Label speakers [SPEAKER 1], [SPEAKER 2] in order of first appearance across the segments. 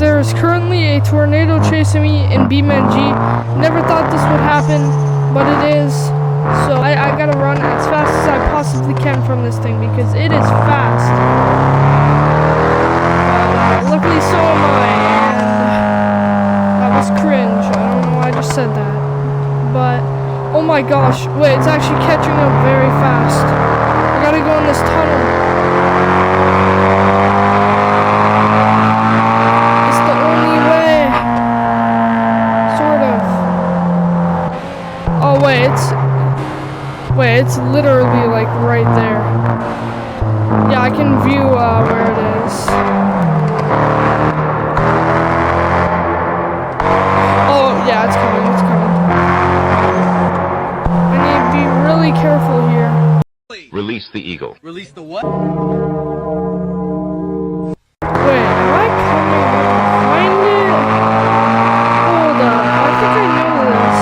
[SPEAKER 1] there is currently a tornado chasing me in BeamNG. Never thought this would happen, but it is. So I gotta run as fast as I possibly can from this thing because it is fast. But luckily so am I, and that was cringe. I don't know why I just said that. But, oh my gosh, wait, it's actually catching up very fast. I gotta go in this tunnel. Wait, it's literally like right there. Yeah, I can view where it is. Oh, yeah, it's coming, it's coming. I need to be really careful here.
[SPEAKER 2] Release the eagle.
[SPEAKER 3] Release the what?
[SPEAKER 1] Wait, am I coming to find it? Hold up, I think I know this.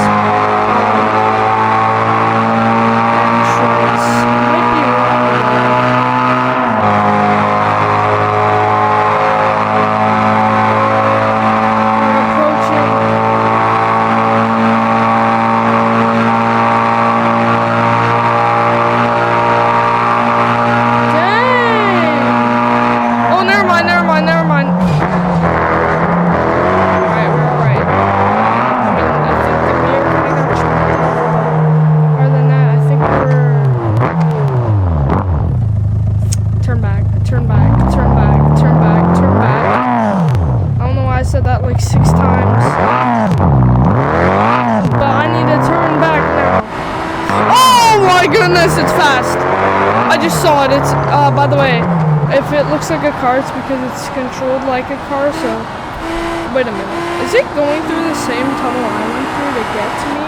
[SPEAKER 1] Like 6 times, but I need to turn back now. Oh my goodness, it's fast. I just saw it. It's by the way, if it looks like a car, it's because it's controlled like a car. So wait a minute, is it going through the same tunnel I went through to get to me?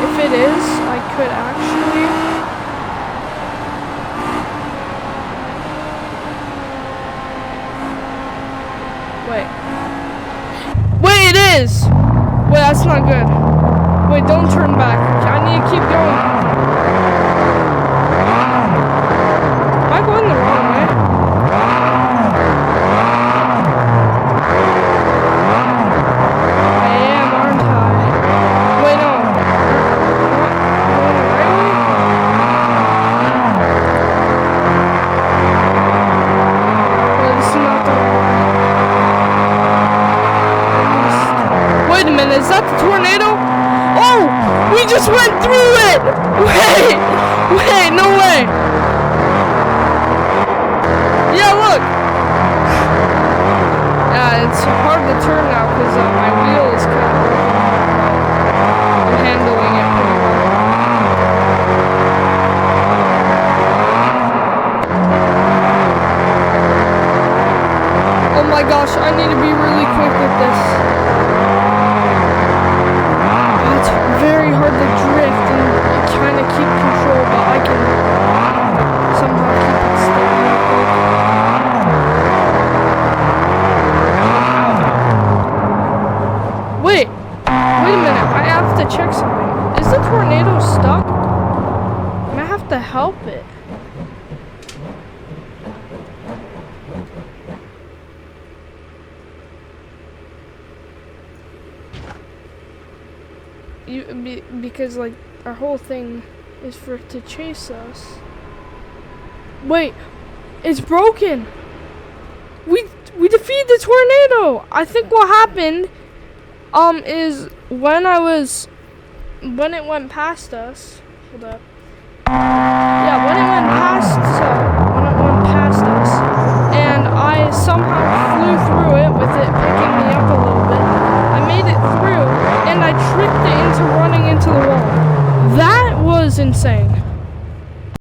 [SPEAKER 1] If it is, I could actually wait, it is! Wait, that's not good. Wait, don't turn back. I need to keep going. Am I going the wrong way? I am, aren't I? Wait, no. Am I going the right way? Wait, this is not the right way. Wait a minute, is that the tornado? Oh, we just went through it! Wait, no way. Yeah, look. Yeah, it's hard to turn now because my wheel is kind of broken. I'm handling it pretty well. Oh my gosh, I need to be really quick with this. Very hard to drift and kind of keep control, but I can somehow keep it steady. Wait a minute, I have to check something. Is the tornado stuck? I might have to help it. Because like our whole thing is for it to chase us. Wait, it's broken. We defeated the tornado. I think what happened is when it went past us. Hold up. Yeah, when it went past us, and I somehow flew through it with it picking me up a little bit. I made it through, and I tricked it into running into the wall. That was insane.